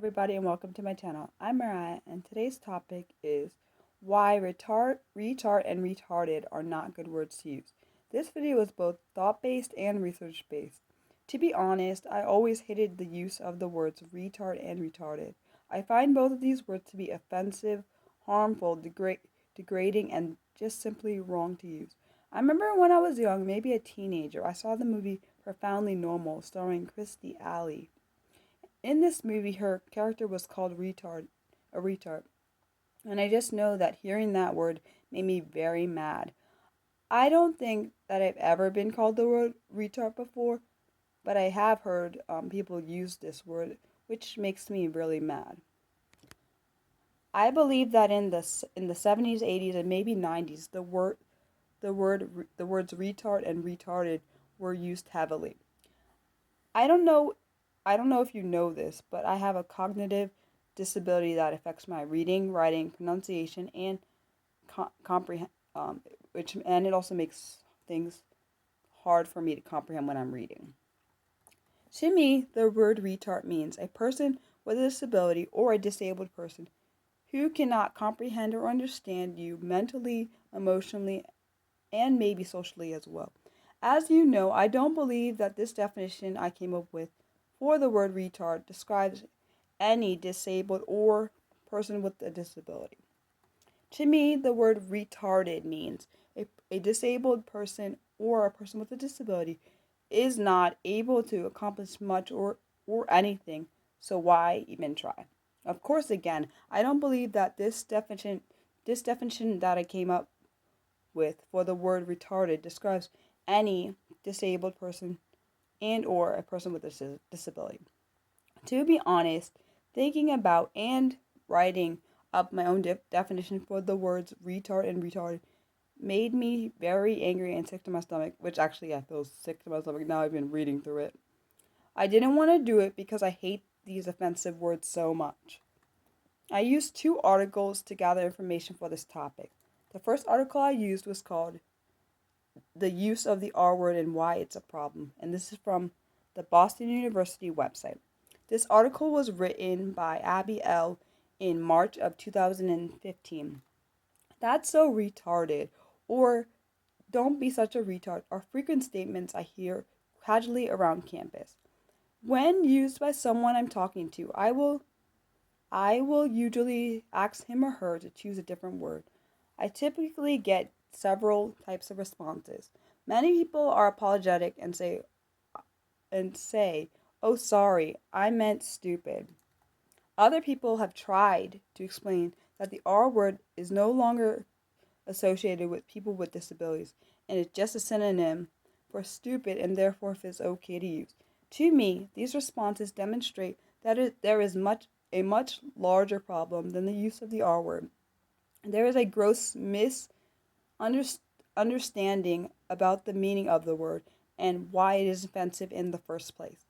everybody, and welcome to my channel. I'm Mariah, and today's topic is why retard, and retarded are not good words to use. This video is both thought-based and research-based. To be honest, I always hated the use of the words retard and retarded. I find both of these words to be offensive, harmful, degrading, and just simply wrong to use. I remember when I was young, maybe a teenager, I saw the movie Profoundly Normal, starring Kirstie Alley. In this movie, her character was called a retard. And I just know that hearing that word made me very mad. I don't think that I've ever been called the word retard before, but I have heard people use this word, which makes me really mad. I believe that in the 70s, 80s, and maybe 90s, the words retard and retarded were used heavily. I don't know I don't know if you know this, but I have a cognitive disability that affects my reading, writing, pronunciation, and comprehend. And it also makes things hard for me to comprehend when I'm reading. To me, the word retard means a person with a disability or a disabled person who cannot comprehend or understand you mentally, emotionally, and maybe socially as well. As you know, I don't believe that this definition I came up with for the word retard describes any disabled or person with a disability. To me, the word retarded means a disabled person or a person with a disability is not able to accomplish much or anything, so why even try? Of course, again, I don't believe that this definition that I came up with for the word retarded describes any disabled person and or a person with a disability. To be honest, thinking about and writing up my own definition for the words retard and retarded made me very angry and sick to my stomach, which actually I feel sick to my stomach now I've been reading through it. I didn't want to do it because I hate these offensive words so much. I used two articles to gather information for this topic. The first article I used was called The Use of the R Word and Why It's a Problem, and this is from the Boston University website. This article was written by Abby L. in March of 2015. That's so retarded, or don't be such a retard, are frequent statements I hear casually around campus. When used by someone I'm talking to, I will usually ask him or her to choose a different word. I typically get several types of responses. Many people are apologetic and say, "Oh, sorry, I meant stupid." Other people have tried to explain that the R word is no longer associated with people with disabilities and is just a synonym for stupid and therefore is okay to use. To me, these responses demonstrate that there is a much larger problem than the use of the R word. There is a gross misunderstanding about the meaning of the word and why it is offensive in the first place.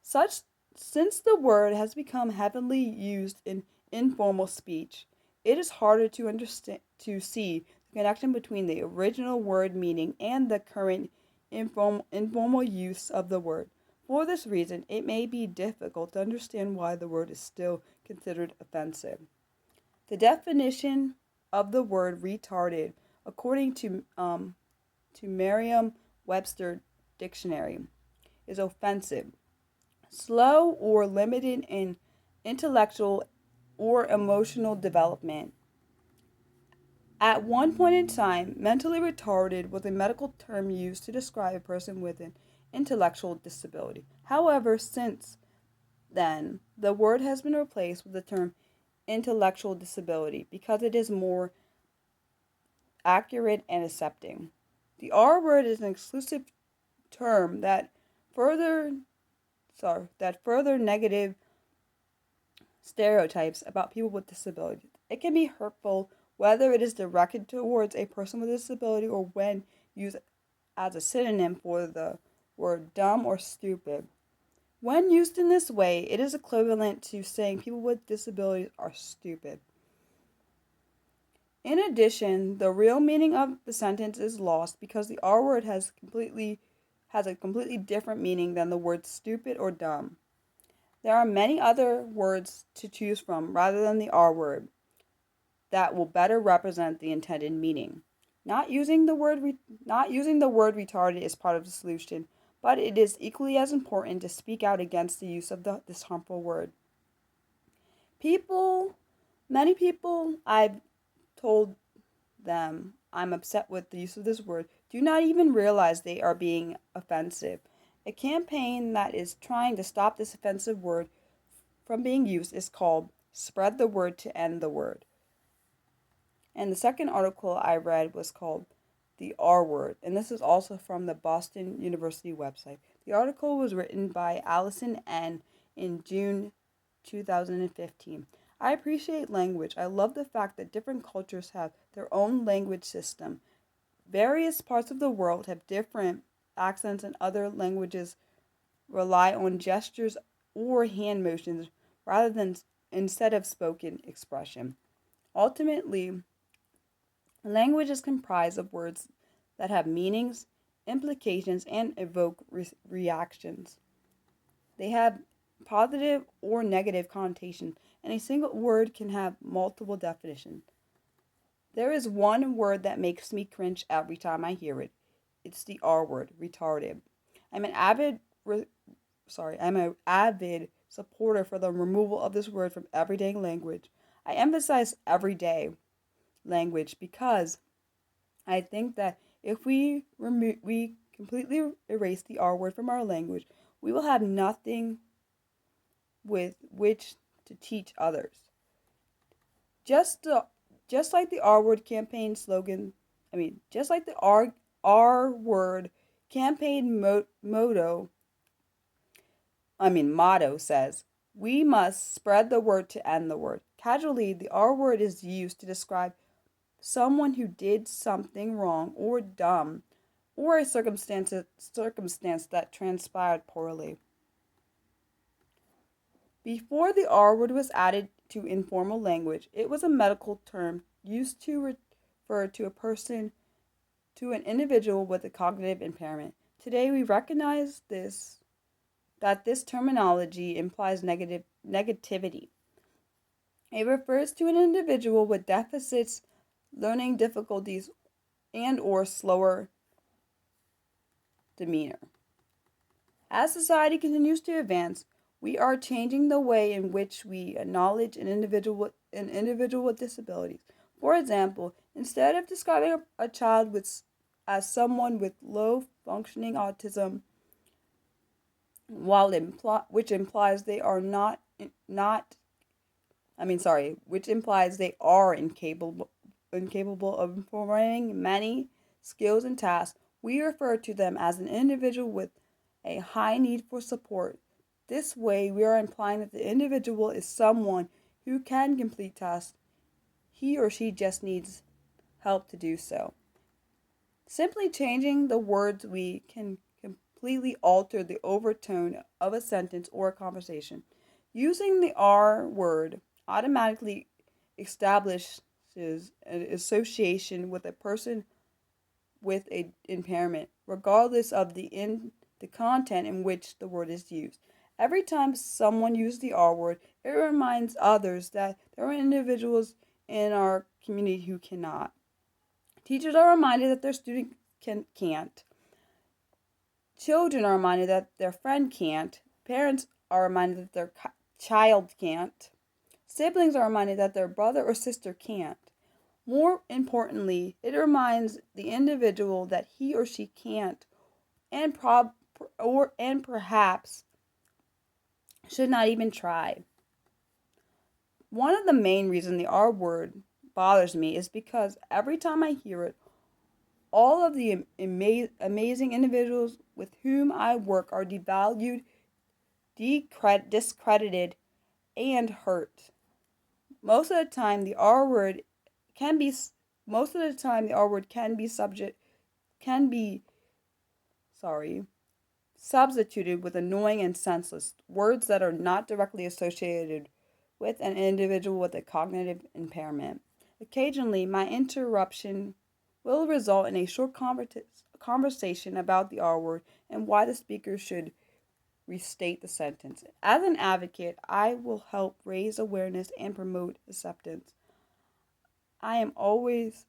Such Since the word has become heavily used in informal speech, it is harder to see the connection between the original word meaning and the current informal use of the word. For this reason, it may be difficult to understand why the word is still considered offensive. The definition of the word retarded, according to Merriam-Webster dictionary, is offensive, slow or limited in intellectual or emotional development. At one point in time, mentally retarded was a medical term used to describe a person with an intellectual disability. However, since then, the word has been replaced with the term intellectual disability because it is more accurate and accepting. The R word is an exclusive term further that further negative stereotypes about people with disabilities. It can be hurtful whether it is directed towards a person with a disability or when used as a synonym for the word dumb or stupid. When used in this way, it is equivalent to saying people with disabilities are stupid. In addition, the real meaning of the sentence is lost because the R word has a completely different meaning than the words stupid or dumb. There are many other words to choose from rather than the R word that will better represent the intended meaning. Not using the word retarded is part of the solution, but it is equally as important to speak out against the use of this harmful word. Many people I've told them I'm upset with the use of this word do not even realize they are being offensive. A campaign that is trying to stop this offensive word from being used is called Spread the Word to End the Word. And the second article I read was called The R Word, and this is also from the Boston University website. The article was written by Allison N. in June 2015. I appreciate language. I love the fact that different cultures have their own language system. Various parts of the world have different accents, and other languages rely on gestures or hand motions rather than instead of spoken expression. Ultimately, language is comprised of words that have meanings, implications, and evoke reactions. They have positive or negative connotations, and a single word can have multiple definitions. There is one word that makes me cringe every time I hear it. It's the R word, retarded. I'm an avid I'm an avid supporter for the removal of this word from everyday language. I emphasize everyday language because I think that if we completely erase the R word from our language, we will have nothing with which to teach others. Just like the R word campaign slogan, just like the R word campaign motto says, we must spread the word to end the word. Casually, the R word is used to describe someone who did something wrong or dumb, or a circumstance that transpired poorly. Before the R word was added to informal language, it was a medical term used to refer to to an individual with a cognitive impairment. Today we recognize that this terminology implies negativity. It refers to an individual with deficits, learning difficulties, and or slower demeanor. As society continues to advance, we are changing the way in which we acknowledge an individual with disabilities. For example, instead of describing a child as someone with low functioning autism, which implies they are incapable of performing many skills and tasks, we refer to them as an individual with a high need for support. This way, we are implying that the individual is someone who can complete tasks. He or she just needs help to do so. Simply changing the words we can completely alter the overtone of a sentence or a conversation. Using the R word automatically establishes an association with a person with an impairment, regardless of the content in which the word is used. Every time someone uses the R word, it reminds others that there are individuals in our community who cannot. Teachers are reminded that their student can't. Children are reminded that their friend can't. Parents are reminded that their child can't. Siblings are reminded that their brother or sister can't. More importantly, it reminds the individual that he or she can't and perhaps should not even try. One of the main reasons the R word bothers me is because every time I hear it, all of the amazing individuals with whom I work are devalued, discredited, and hurt. Most of the time, the R word can be substituted with annoying and senseless words that are not directly associated with an individual with a cognitive impairment. Occasionally, my interruption will result in a short conversation about the R word and why the speaker should restate the sentence. As an advocate, I will help raise awareness and promote acceptance. I always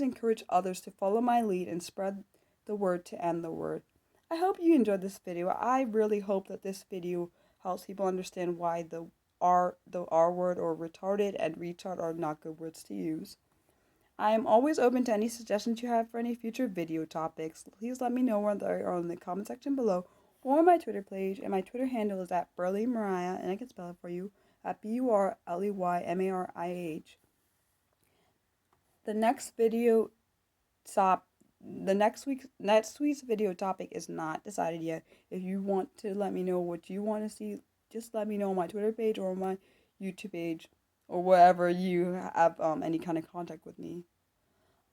encourage others to follow my lead and spread the word to end the word. I hope you enjoyed this video. I really hope that this video helps people understand why the R word or retarded and retard are not good words to use. I am always open to any suggestions you have for any future video topics. Please let me know whether in the comment section below or on my Twitter page, and my Twitter handle is at BurleyMariah, and I can spell it for you at BurleyMariah. The next video next week's video topic is not decided yet. If you want to let me know what you want to see, just let me know on my Twitter page or on my YouTube page or wherever you have any kind of contact with me.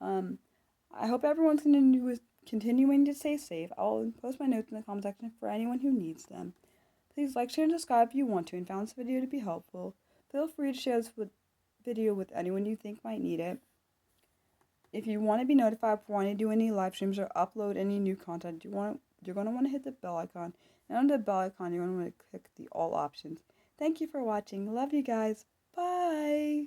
I hope everyone's continuing to stay safe. I'll post my notes in the comment section for anyone who needs them. Please like, share, and subscribe if you want to and found this video to be helpful. Feel free to share this video with anyone you think might need it. If you want to be notified before I do any live streams or upload any new content, you're going to want to hit the bell icon. And under the bell icon, you're going to want to click the all options. Thank you for watching. Love you guys. Bye.